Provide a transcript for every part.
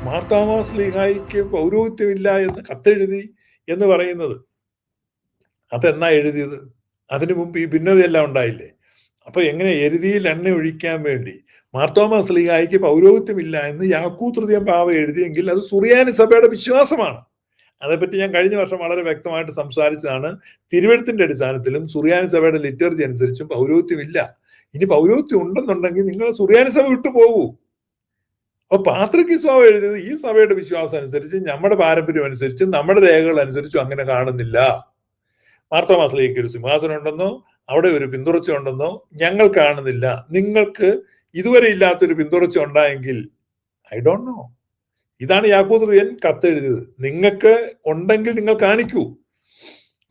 മാർത്തോമാ ശ്ലീഹായിക്ക് പൗരോഹിത്യമില്ല എന്ന് കത്തെഴുതി എന്ന് പറയുന്നത് അതെന്നാ എഴുതിയത്? അതിനു മുമ്പ് ഈ ഭിന്നതയെല്ലാം ഉണ്ടായില്ലേ? അപ്പൊ എങ്ങനെ എരുതിയിൽ എണ്ണ ഒഴിക്കാൻ വേണ്ടി മാർത്തോമാ ശ്ലീഹായിക്ക് പൗരോഹിത്യമില്ല എന്ന് യാക്കൂ തൃതീയ പാവ എഴുതിയെങ്കിൽ അത് സുറിയാനി സഭയുടെ വിശ്വാസമാണ്. അതേപ്പറ്റി ഞാൻ കഴിഞ്ഞ വർഷം വളരെ വ്യക്തമായിട്ട് സംസാരിച്ചതാണ്. തിരുവെഴുത്തിന്റെ അടിസ്ഥാനത്തിലും സുറിയാനി സഭയുടെ ലിറ്റർജി അനുസരിച്ചും പൗരോഹിത്യമില്ല. ഇനി പൗരോഹിത്യം ഉണ്ടെന്നുണ്ടെങ്കിൽ നിങ്ങൾ സുറിയാനി സഭ വിട്ടു പോകൂ. അപ്പൊ പാത്രികീസ് ബാവ എഴുതിയത് ഈ സഭയുടെ വിശ്വാസം അനുസരിച്ച്, നമ്മുടെ പാരമ്പര്യം അനുസരിച്ചും നമ്മുടെ രേഖകൾ അനുസരിച്ചും അങ്ങനെ കാണുന്നില്ല. മാർത്തോമാ ശ്ലീഹയ്ക്ക് ഒരു സിംഹാസനം ഉണ്ടെന്നോ അവിടെ ഒരു പിന്തുടർച്ച ഉണ്ടെന്നോ ഞങ്ങൾ കാണുന്നില്ല. നിങ്ങൾക്ക് ഇതുവരെ ഇല്ലാത്തൊരു പിന്തുടർച്ച ഉണ്ടായെങ്കിൽ ഐ ഡോണ്ട് നോ. ഇതാണ് യാക്കൂ തൃതീയൻ കത്തെഴുതിയത്. നിങ്ങൾക്ക് ഉണ്ടെങ്കിൽ നിങ്ങൾ കാണിക്കൂ.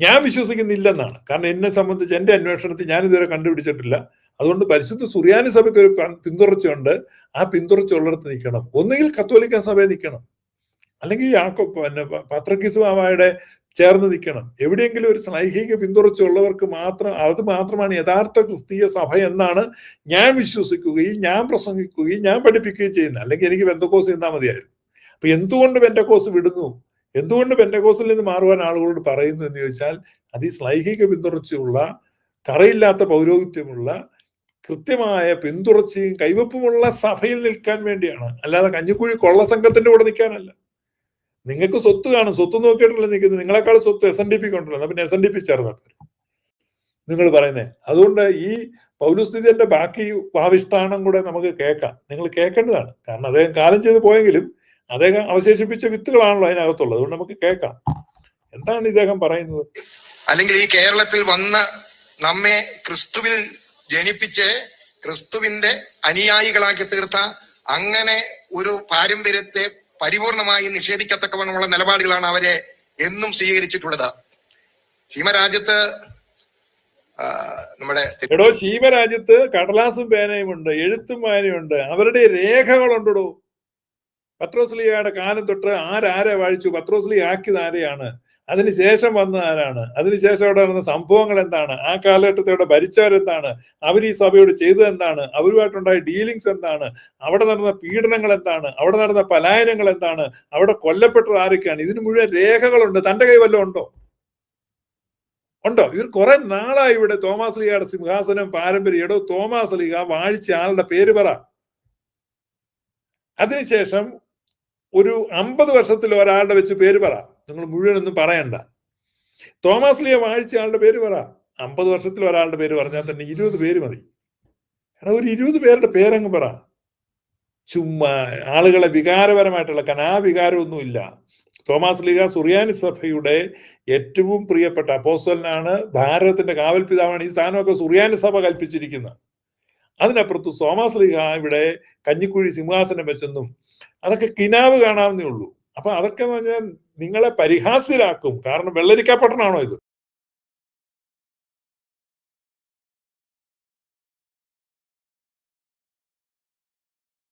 ഞാൻ വിശ്വസിക്കുന്നില്ലെന്നാണ്. കാരണം എന്നെ സംബന്ധിച്ച് എന്റെ അന്വേഷണത്തിൽ ഞാൻ ഇതുവരെ കണ്ടുപിടിച്ചിട്ടില്ല. അതുകൊണ്ട് പരിശുദ്ധ സുറിയാനി സഭയ്ക്ക് ഒരു പിന്തുടർച്ചയുണ്ട്. ആ പിന്തുടർച്ച ഉള്ളിടത്ത് നിൽക്കണം. ഒന്നുകിൽ കത്തോലിക്ക സഭയിൽ നിൽക്കണം, അല്ലെങ്കിൽ പാത്രികീസ് ബാവയുടെ ചേർന്ന് നിൽക്കണം. എവിടെയെങ്കിലും ഒരു ശ്ലൈഹിക പിന്തുടർച്ച ഉള്ളവർക്ക് മാത്രം, അത് മാത്രമാണ് യഥാർത്ഥ ക്രിസ്തീയ സഭ എന്നാണ് ഞാൻ വിശ്വസിക്കുകയും ഞാൻ പ്രസംഗിക്കുകയും ഞാൻ പഠിപ്പിക്കുകയും ചെയ്യുന്നത്. അല്ലെങ്കിൽ എനിക്ക് പെന്തക്കോസ് നിന്നാൽ മതിയായിരുന്നു. അപ്പൊ എന്തുകൊണ്ട് പെന്തക്കോസ് വിടുന്നു, എന്തുകൊണ്ട് പെന്തക്കോസിൽ നിന്ന് മാറുവാൻ ആളുകളോട് പറയുന്നു എന്ന് ചോദിച്ചാൽ, അത് ഈ ശ്ലൈഹിക പിന്തുടർച്ചയുള്ള, കറയില്ലാത്ത പൗരോഹിത്യമുള്ള, കൃത്യമായ പിന്തുടർച്ചയും കൈവപ്പുമുള്ള സഭയിൽ നിൽക്കാൻ വേണ്ടിയാണ്. അല്ലാതെ കഞ്ഞിക്കുഴി കൊള്ള സംഘത്തിന്റെ കൂടെ നിൽക്കാനല്ല. നിങ്ങൾക്ക് സ്വത്ത് കാണും, സ്വത്ത് നോക്കിയിട്ടല്ല നിൽക്കുന്നത്. നിങ്ങളെക്കാൾ സ്വത്ത് SNDP കൊണ്ടല്ലോ, പിന്നെ SNDP ചേർന്നാൽ നിങ്ങൾ പറയുന്നേ. അതുകൊണ്ട് ഈ പൗലോസ്തിതിന്റെ ബാക്കി ഭാവിഷ്ഠാനം കൂടെ നമുക്ക് കേൾക്കാം. നിങ്ങൾ കേൾക്കേണ്ടതാണ്. കാരണം അദ്ദേഹം കാലം ചെയ്ത് പോയെങ്കിലും അദ്ദേഹം അവശേഷിപ്പിച്ച വിത്തുകളാണല്ലോ അതിനകത്തുള്ളത്. അതുകൊണ്ട് നമുക്ക് കേൾക്കാം എന്താണ് ഇദ്ദേഹം പറയുന്നത്. അല്ലെങ്കിൽ ഈ കേരളത്തിൽ വന്ന് നമ്മെ ക്രിസ്തുവിൽ ജനിപ്പിച്ച് ക്രിസ്തുവിന്റെ അനുയായികളാക്കി തീർത്ത അങ്ങനെ ഒരു പാരമ്പര്യത്തെ പരിപൂർണമായി നിഷേധിക്കത്തക്കവണ്ണമുള്ള നിലപാടുകളാണ് അവരെ എന്നും സ്വീകരിച്ചിട്ടുള്ളത്. ശീമരാജ്യത്ത് നമ്മുടെ ശീമരാജ്യത്ത് കടലാസും പേനയും ഉണ്ട്, എഴുത്തും വായനയുണ്ട്, അവരുടെ രേഖകളുണ്ടോ. പത്രോസ്ലീഹയുടെ കാലം തൊട്ട് ആരെ വാഴിച്ചു, പത്രോസ്ലീഹ ആക്കിയത് ആരെയാണ്, അതിനുശേഷം വന്ന ആരാണ്, അതിനുശേഷം അവിടെ നടന്ന സംഭവങ്ങൾ എന്താണ്, ആ കാലഘട്ടത്തെ അവിടെ ഭരിച്ചവരെന്താണ്, അവർ ഈ സഭയോട് ചെയ്തത് എന്താണ്, അവരുമായിട്ടുണ്ടായ ഡീലിങ്സ് എന്താണ്, അവിടെ നടന്ന പീഡനങ്ങൾ എന്താണ്, അവിടെ നടന്ന പലായനങ്ങൾ എന്താണ്, അവിടെ കൊല്ലപ്പെട്ടത് ആരൊക്കെയാണ്, ഇതിന് മുഴുവൻ രേഖകളുണ്ട്. തന്റെ കൈ വല്ലതും ഉണ്ടോ? ഇവർ കുറെ നാളായി ഇവിടെ തോമാസ് ലീഗയുടെ സിംഹാസനം പാരമ്പര്യം. തോമാസ് ലീഗ വാഴിച്ച ആളുടെ പേര് പറ. അതിനുശേഷം ഒരു 50 വർഷത്തിൽ ഒരാളുടെ വെച്ച് പേര് പറ. നിങ്ങൾ മുഴുവനൊന്നും പറയണ്ട. തോമാസ് ലീഗ വാഴിച്ച ആളുടെ പേര് പറ. 50 വർഷത്തിൽ ഒരാളുടെ പേര് പറഞ്ഞാൽ തന്നെ 20 പേര് മതി. ഒരു 20 പേരുടെ പേരങ്ങ് പറ. ചുമ്മാ ആളുകളെ വികാരപരമായിട്ടുള്ള, കാരണം ആ വികാരമൊന്നുമില്ല. തോമാസ് ലീഗ സുറിയാനി സഭയുടെ ഏറ്റവും പ്രിയപ്പെട്ട അപ്പോസ്തലനാണ്, ഭാരതത്തിന്റെ കാവൽ പിതാവാണ്. ഈ സ്ഥാനമൊക്കെ സുറിയാനി സഭ കൽപ്പിച്ചിരിക്കുന്നത്. അതിനപ്പുറത്ത് തോമാസ് ലീഗ ഇവിടെ കഞ്ഞിക്കുഴി സിംഹാസനം വെച്ചെന്നും അതൊക്കെ കിനാവ് കാണാവുന്നേ ഉള്ളൂ. അപ്പൊ അതൊക്കെ എന്ന് പറഞ്ഞാൽ നിങ്ങളെ പരിഹാസ്യരാക്കും. കാരണം വെള്ളരിക്കാ പട്ടണമാണോ ഇത്?